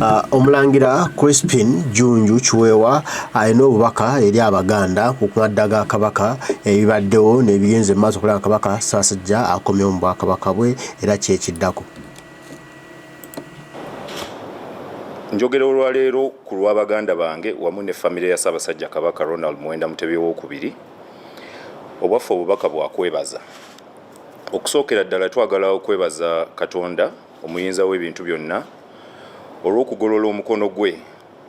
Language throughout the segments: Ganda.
Omulangira Crispin Junju Chiwewa alina obubaka eri Abaganda ku kwaddaga Kabaka ebibaddewo n'ebigenze mu maaso okulaba Kabaka Ssaabasajja akomyewo mu Bwakabaka bwe era kyekiddako. Njogera olwaleero ku lw'Abaganda bange wamu ne famire ya Ssaabasajja Kabaka Ronald Muwenda Mutebi II obwaffe obubaka bwakwebaza. Okusookera ddala twagala okwebaza Katonda omuyinza w'ebintu byonna olw'okugolola omukono gwe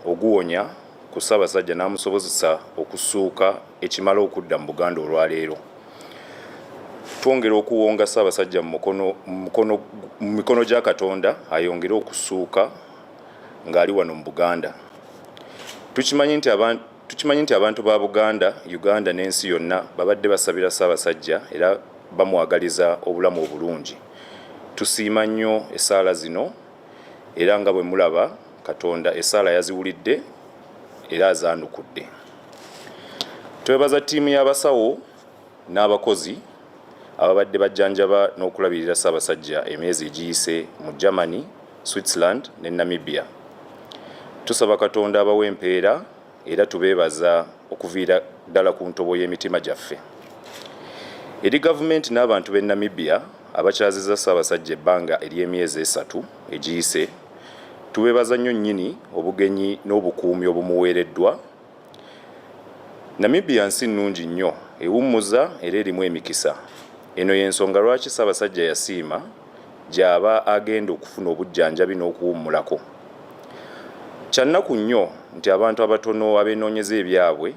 oguwonya ku Ssaabasajja n'amusobozesa okusuuka ekimala okudda mu Buganda olwaleero. Twongera okuwonga Ssaabasajja mu mikono gya Katonda ayongere okusuuka ng'ali wano mu Buganda. Tukimanyi nti abantu ba Buganda, Uganda n'ensi yonna babadde basabira Ssaabasajja era bamwagaliza obulamu obulungi. Tusiima nnyo essaala zino era nga bwe mulaba Katonda essaala yaziwulidde era azaanukudde. Twebaza ttiimu y'abasawo n'abakozi ababadde bajjanjaba n'okulabirira Ssaabasajja emyezi egiyise mu Germany, Switzerland ne Namibia. Tusaba Katonda abawe empeera era tubeebaza okuviira ddala ku ntobo y'emitima gyaffe. Eri gavumenti n'abantu b'e Namibia abakyaziza Ssaabasajja ebbanga ery'emyezi 3 egiyise, tubeebaza nnyo nnyini obugenyi n'obukuumi obumuweereddwa. Namibia nsi nnungi nnyo, ewummuza era erimu emikisa. Eno y'ensonga lwaki Ssaabasajja yasiima gy'aba agenda okufuna obujjanjabi n'okuwummulako. Kyannaku nnyo nti abantu abatono abeenoonyeza ebyabwe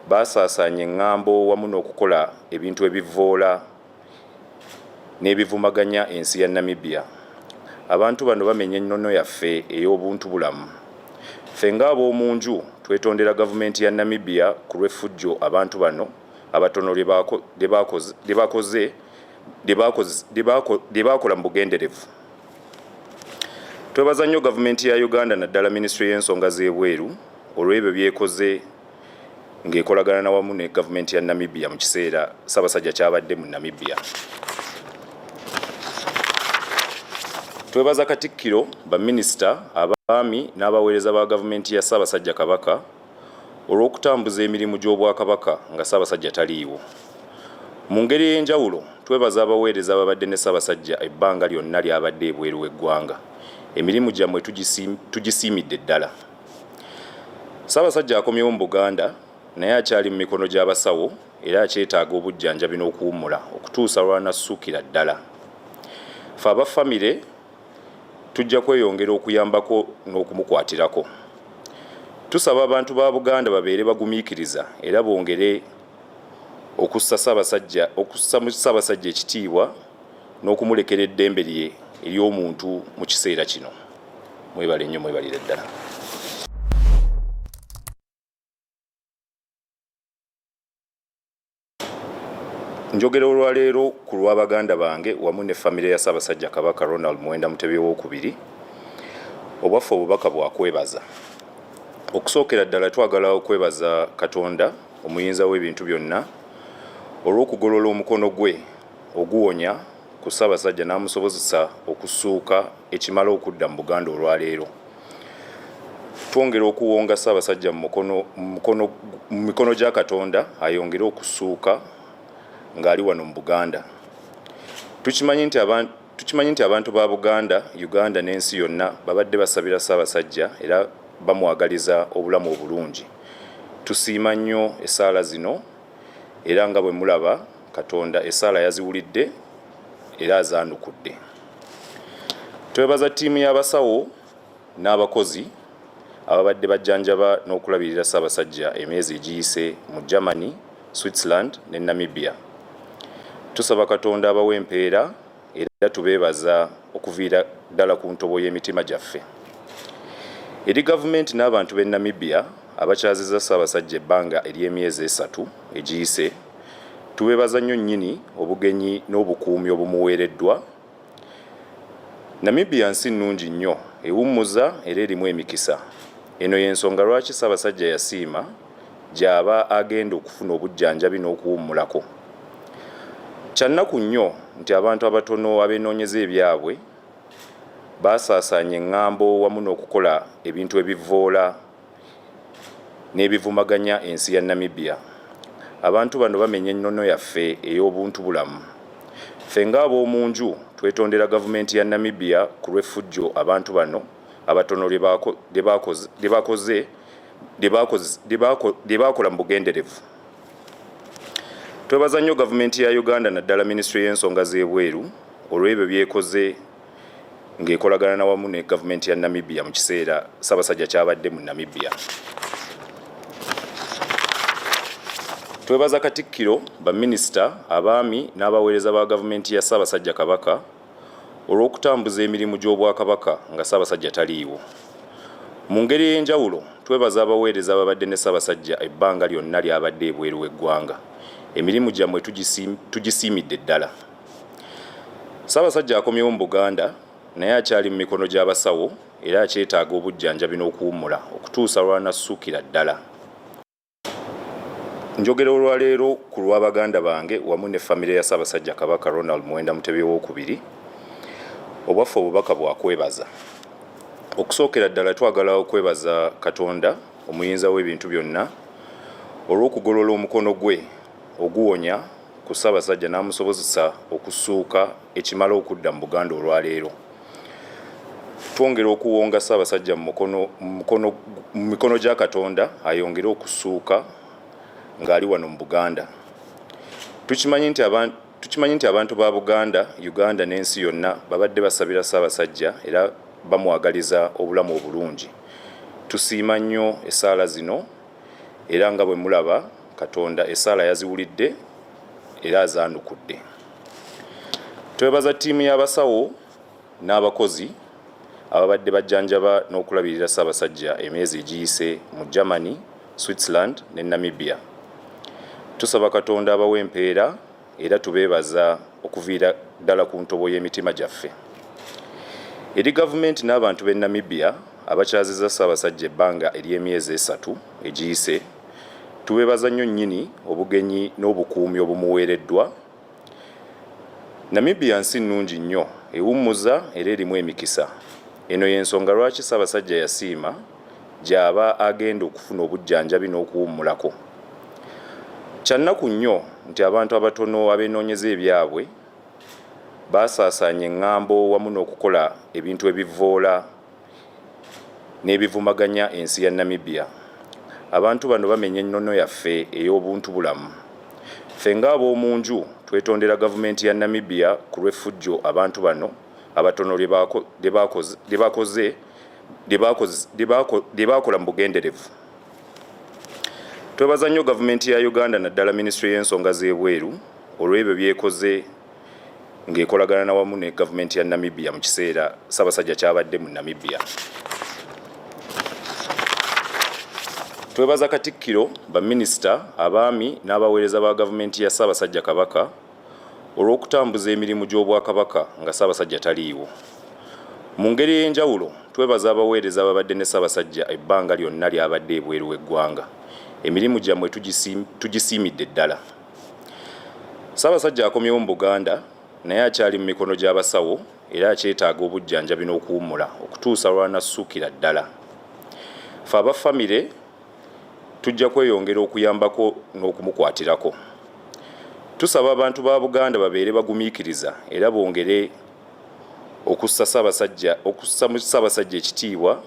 baasaasaanya eŋŋambo wamu n'okukola ebintu ebivvoola n'ebivumaganya ensi ya Namibia. Abantu bano bamenya ennono yaffe ey'obuntu bulamu. Ffe ng'ab'omu nju twetondera gavumenti ya Namibia ku lw'effujjo abantu bano abatono lye baakola mu bugenderevu. Twebaza nnyo gavumenti ya Uganda naddala Minisitule y'ensonga z'ebweru olw'ebyo byekoze ng'ekolagana wamu ne gavumenti ya Namibia mu kiseera Ssaabasajja kyabadde mu Namibia. Twebaza Katikkiro, baminisita, abaami n'abaweereza ba gavumenti ya Ssaabasajja Kabaka olw'okutambuza emirimu gy'Obwakabaka nga Ssaabasajja taliiwo. Mu ngeri ey'enjawulo twebaza abaweereza ababadde ne Ssaabasajja ebbanga lyonna ly'abadde ebweru w'eggwanga. Emirimu gyammwe tugisiimidde ddala. Ssaabasajja akomyewo mu Buganda naye akyali mu mikono gy'abasawo era akyetaaga obujjanjabi n'okuwummula okutuusa lw'anassuukira ddala. Ffe abafamire tujja kweyongera okuyambako n'okumukwatirako. Tusaba abantu ba Buganda babeere bagumiikiriza era bongere okussa mu Ssaabasajja ekitiibwa n'okumulekera eddembe lye ery'omuntu mu kiseera kino. Mwebale nnyo, mwebalire ddala. Njogera olwaleero ku lw'Abaganda bange wamu ne famire ya Ssaabasajja Kabaka Ronald Muwenda Mutebi II obwaffe obubaka bwakwebaza. Okusookera ddala twagala okwebaza Katonda omuyinza w'ebintu byonna olw'okugolola omukono gwe oguwonya ku Ssaabasajja n'amusobozesa okusuuka ekimala okudda mu Buganda olwaleero. Twongera okuwonga Ssaabasajja mu mikono gya Katonda ayongere okusuuka ng'ali wano mu Buganda. Tukimanyi nti abantu ba Buganda, Uganda n'ensi yonna babadde basabira Ssaabasajja era bamwagaliza obulamu obulungi. Tusiima nnyo essaala zino era nga bwe mulaba Katonda essaala yaziwulidde era azaanukudde. Twebaza ttiimu y'abasawo n'abakozi ababadde bajjanjaba n'okulabirira Ssaabasajja emyezi egiyise mu Germany, Switzerland ne Namibia. Tusaba Katonda abawe empeera era tubeebaza okuviira ddala ku ntobo y'emitima gyaffe. Eri gavumenti n'abantu b'e Namibia abakyaziza Ssaabasajja ebbanga ery'emyezi 3 egiyise, tubeebaza nnyo nnyini obugenyi n'obukuumi obumuweereddwa. Namibia nsi nnungi nnyo, ewummuza era erimu emikisa. Eno y'ensonga lwaki Ssaabasajja yasiima gy'aba agenda okufuna obujjanjabi n'okuwummulako. Kyannaku nnyo nti abantu abatono abeenoonyeza ebyabwe basaasaanya eŋŋambo wamu n'okukola ebintu ebivvoola n'ebivumaganya ensi ya Namibia. Abantu bano bamenya ennono yaffe ey'obuntu bulamu. Ffe ng'ab'omunju twetondera gavumenti ya Namibia ku lw'effujjo abantu bano abatono lye baakola mu bugenderevu. Twebaza nnyo gavumenti ya Uganda naddala Minisitule y'ensonga z'ebweru olw'ebyo byekoze ng'ekolagana wamu ne gavumenti ya Namibia mu kiseera Ssaabasajja kyabadde mu Namibia. Twebaza Katikkiro, baminisita, abaami n'abaweereza ba gavumenti ya Ssaabasajja Kabaka olw'okutambuza emirimu gy'Obwakabaka nga Ssaabasajja taliiwo. Mu ngeri ey'enjawulo twebaza abaweereza ababadde ne Ssaabasajja ebbanga lyonna ly'abadde ebweru w'eggwanga. Emirimu gyammwe tugisiimidde ddala. Ssaabasajja akomyewo mu Buganda naye akyali mu mikono gy'abasawo era akyetaaga obujjanjabi n'okuwummula okutuusa lw'anassukira ddala. Njogera olwaleero ku lw'abaganda bange wamu ne famire ya Ssaabasajja Kabaka Ronald Muwenda Mutebi II obwaffe obubaka bwakwebaza. Okusookera ddala twagala okwebaza Katonda omuyinza w'ebintu byonna olw'okugolola omukono gwe oguwonya ku Ssaabasajja n'amusobozesa okusuuka ekimala okudda mu Buganda olwaleero. Twongera okuwonga Ssaabasajja mu mikono gya Katonda ayongere okusuuka ng'ali wano mu Buganda. Tukimanyi nti abantu ba Buganda, Uganda n'ensi yonna babadde basabira Ssaabasajja era bamwagaliza obulamu obulungi. Tusiima nnyo essaala zino era nga bwe mulaba Katonda essaala yaziwulidde era azaanukudde. Twebaza ttiimu y'abasawo n'abakozi ababadde bajjanjaba n'okulabirira Ssaabasajja emyezi egiyise mu Germany, Switzerland ne Namibia. Tusaba Katonda abawe empeera era tubeebaza okuviira ddala ku ntobo y'emitima gyaffe. Eri gavumenti n'abantu b'e Namibia abakyaziza Ssaabasajja ebbanga ery'emyezi 3 egiyise, tubeebaza nnyo nnyini obugenyi n'obukuumi obumuweereddwa. Namibia nsi nnungi nnyo, ewummuza era erimu emikisa. Eno y'ensonga lwaki Ssaabasajja yasiima gy'aba agenda okufuna obujjanjabi n'okuwummulako. Kyannaku nnyo nti abantu abatono abeenoonyeza ebyabwe basaasaanya eŋŋambo wamu n'okukola ebintu ebivvoola n'ebivumaganya ensi ya Namibia. Abantu bano bamenya ennono yaffe ey'obuntu bulamu. Ffe ng'ab'omunju twetondera gavumenti ya Namibia ku lw'effujjo abantu bano abatono lye baakola mu bugenderevu. Twebaza nnyo gavumenti ya Uganda naddala Minisitule y'ensonga z'ebweru olw'ebyo byekoze ng'ekolagana wamu ne gavumenti ya Namibia mu kiseera Ssaabasajja kyabadde mu Namibia. Twebaza Katikkiro, baminisita, abaami n'abaweereza ba gavumenti ya Ssaabasajja Kabaka olw'okutambuza emirimu gy'Obwakabaka nga Ssaabasajja taliiwo. Mu ngeri ey'enjawulo twebaza abaweereza ababadde ne Ssaabasajja ebbanga lyonna ly'abadde ebweru w'eggwanga. Emirimu gyammwe tugisiimidde ddala. Ssaabasajja akomyewo mu Buganda naye akyali mu mikono gy'abasawo era akyetaaga obujjanjabi n'okuwummula okutuusa lw'anassukira ddala. Ffe abafamire tujja kweyongera okuyambako n'okumukwatirako. Tusaba abantu ba Buganda babeere bagumiikiriza era bongere okussa mu Ssaabasajja ekitiibwa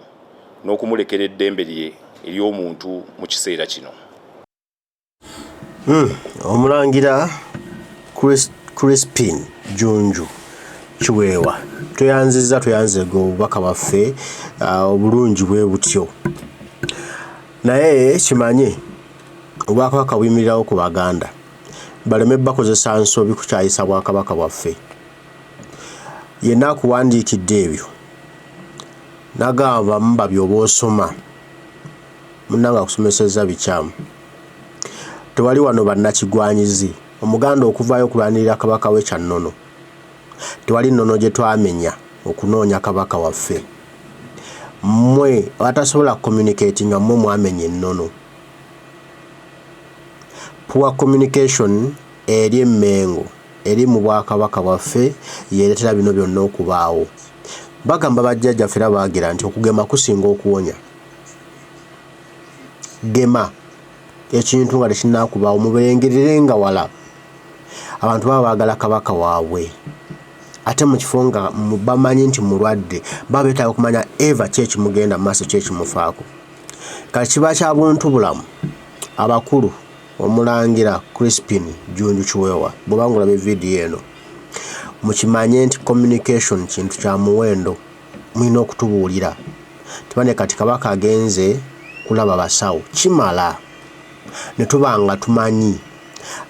n'okumulekera eddembe lye ery'omuntu mu kiseera kino. Omulangira Crispin Junju Kiweewa tweyanzega obubaka bwaffe obulungi bwe butyo. Naye kimanye Obwakabaka buyimirirawo ku Baganda baleme bakozesa nsobi kukyayisa Bwakabaka bwaffe. Yenna akuwandiikidde ebyo nagamba mba byoba osoma munnanga akusomeseza bikyamu. Tewali wano bannakigwanyizi Omuganda okuvaayo okulwanirira Kabaka we kya nnono. Tewali nnono gye twamenya okunoonya Kabaka waffe. Mmwe abatasobola communicating nga mmwe mwamenya ennono. Poor communication eri emmengo eri mu Bwakabaka bwaffe yeeretera bino byonna okubaawo. bagamba bajjajjaffe era baagira nti okugema kusinga okuwonya. Gema ekintu nga tekinnakubaawo muberengerere wala. Abantu baba baagala kabaka waabwe ate mu kifo nga bamanyi nti mulwadde baba beetaaga okumanya eva ki ekimugenda mu maaso ki ekimufaako. Kati kiba kya buntu bulamu abakulu Omulangira Crispin Jjunju Kiweewa bw'oba ng'olaba vidiyo eno mukimanye nti communication kintu kya muwendo, mulina okutubuulira. Tibane kati kabaka agenze kulaba basawo kimala ne tuba nga tumanyi,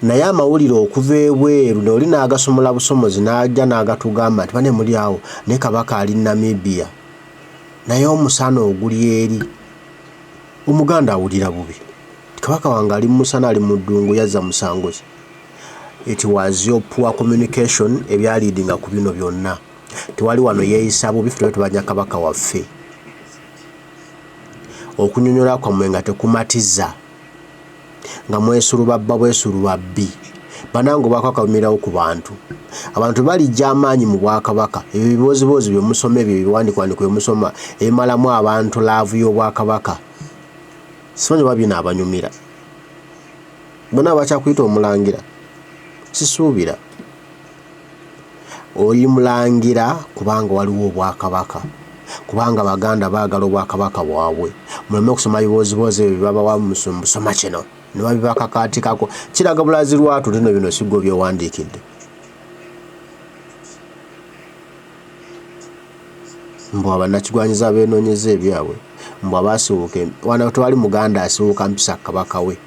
naye amawulire okuva ebweru ne oli n'agasomola busomozi n'ajja n'agatugamba nti bane muli awo ne kabaka ali Namibia naye omusana oguli eri. Omuganda awulira bubi, kabaka wange ali musana ali mu ddungu yazza musango ki. It was your poor communication ebyaliidinga ku bino byonna. Tewali wano yeeyisa bubi ffe tubanya kabaka waffe. Okunyonyola kwammwe nga tekumatiza nga mwesuluba bba bwesuluba bbi banango bakakamirawo ku bantu. Abantu balijja amaanyi mu Bwakabaka. Ebyo biboozibozi bye musoma, ebyo biwandikwandiko bye musoma ebimalamu abantu laavu y'Obwakabaka. Simanyi oba bino abanyumira. Bonna bakyakuyita Omulangira. Sisuubira. Oli mulangira kubanga waliwo Obwakabaka. Kubanga Baganda baagala Obwakabaka bwabwe. Muleme okusoma biboozibozi ebyo bibabawa musoma kino ne babibakakaatikako. Kiraga bulazi lwatu lino bino siggo byewandiikidde. Mbu abannakigwanyiza beenoonyeza ebyabwe. Mbu abaasibuuke wana tewali Muganda asibuuka mpisa kabaka we.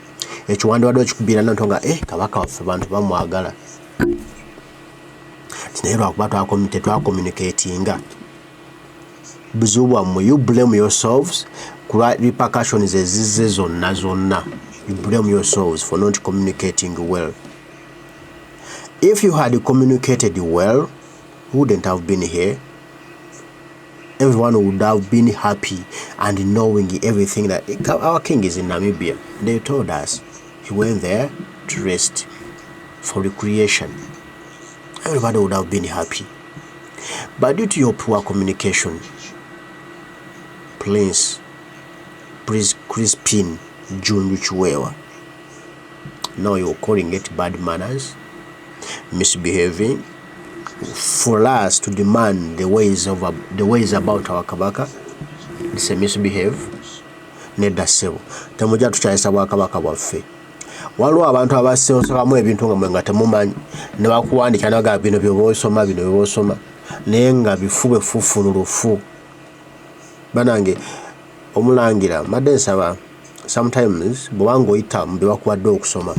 Ekyo wandiwadde okikubira nantonga kabaka waffe bantu bamwagala. Naye lwakuba tetwakommunicatinga. Buzibu bwammwe, you blame yourselves ku repercussions ezizze zonna. You blame yourselves for not communicating well. If you had communicated well, you wouldn't have been here. Everyone would have been happy and knowing everything that our king is in Namibia. They told us he went there to rest for recreation. Everybody would have been happy. But due to your poor communication, Prince Crispin Jjunju Kiweewa, now you're calling it bad manners, misbehaving, for us to demand the ways about our kabaka. It's a misbehave. Nedda ssebo temujja tukyayisa Bwakabaka bwaffe. Waliwo abantu abaseosokamu ebintu nga mwe nga temumanyi ne bakuwandikira naga bino by'osoma naye nga bifu bwefufunulufu. Banange Omulangira madde nsaba sometimes bw'obanga oyita mu bye bakuwadde okusoma,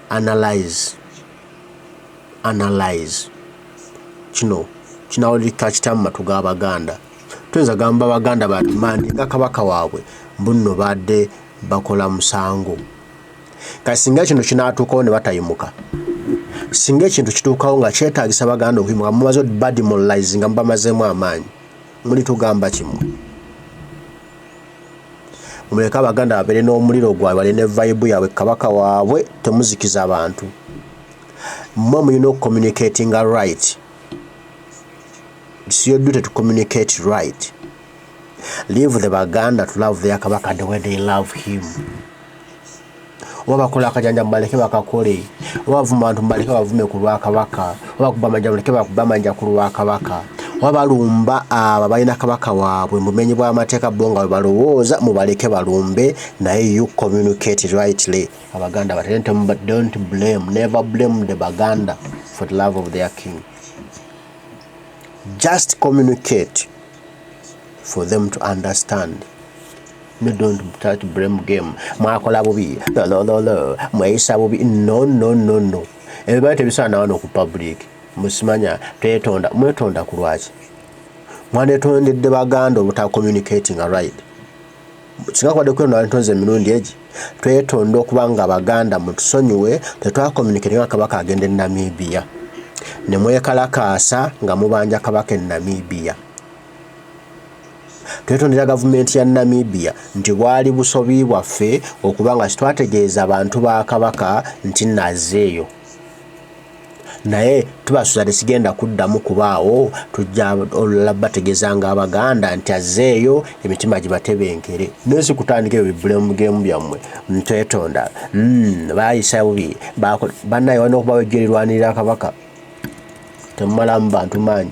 analyze kino kinawulika kitamu matu g'Abaganda. Tuyinza gamba Abaganda batumandi nga kabaka waabwe mbuno badde bakola musango. Kati singa kino kinaatuukawo ne batayimuka, singa ekintu kituukawo nga kyetaagisa Baganda okuyimuka, mumaze bademoralize nga mubamazeemu amaanyi, muli tugamba kimu. Muleke Abaganda babeere n'omuliro gwabwe, bali ne vibe yaabwe kabaka waabwe, temuzikiza abantu. Mmwe mulina okucommunicating right. It's your duty to communicate right. Leave the Baganda to love their kabaka the way they love him. Wabakola akajanja mbaleke bakakole, wabavuma abantu mbaleke bavume ku Lwakabaka, wabakubamanja mbaleke bakubamanja ku Lwakabaka, wabalumba abalina kabaka waabwe mumenyi bw'amateeka bonga balowooza mubaleke balumbe, naye you communicate rightly. Abaganda don't blame, never blame the Baganda for the love of their king. Just communicate for them to understand. No, don't start blame game. Mwakola bubi, lo, mwaisa bubi. No. Everybody tebisana wano ku public. Musimanya mwetonda ku lwaki. Mwanetondedde Baganda obuta communicating right. Singa kwadde kweno ntonze emirundi egi. Twetonda okubanga Abaganda mutusonyiwe tetwa communicate nga kabaka agende Namibia. Ne mwekalakaasa nga mubanja kabaka Namibia. Twetondera gavumenti ya Namibia nti bwali busobi bwaffe okubanga twategeeza abantu ba kabaka nti nazeeyo. naye tubasuza tesigenda kuddamu kubaawo tujja olulala bategezanga abaganda nti azzeeyo emitima gibatebenkere nosi kutandika ebyo bibulemu gemu byammwe ntwetonda baayisa bubi bannaye walina okubawo ejjo erirwanirira kabaka temumalamu bantu maanyi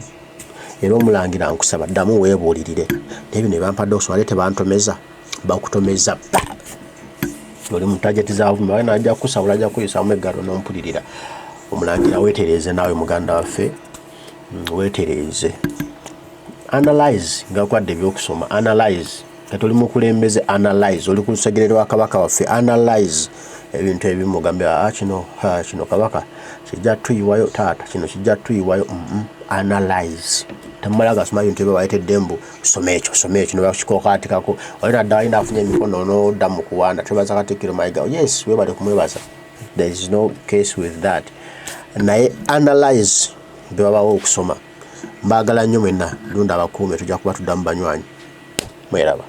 era omulangira nkusaba ddamu weebuulirire nebyo ne bampadde okusoma tebantomeza bakutomeza oli mu tageti zaavuma waye najja kusabula ajja kuyisamu eggalo n'ompulirira omulangira weetereeze naawe muganda waffe weetereeze analyze nga kwadde ebyokusoma analyze kati oli mukulembeze analyze oli ku lusegere lwa kabaka waffe analyze ebintu ebimu ogambe kino kabaka kijja tuyiwayo taata kino kijja tuyiwayo analyze temumala gasoma ebintu ebyo bayitedde mbu soma ekyo nobakikokaatikako olina ddala alina afunye emikono n'odda mu kuwanda twebaza Katikkiro Mayiga yes webale kumwebaza there is no case with that naye analyze bebabawo okusoma mbaagala nnyo mwenna lunda abakuume tujja kuba tuddamu banywanyi mweraba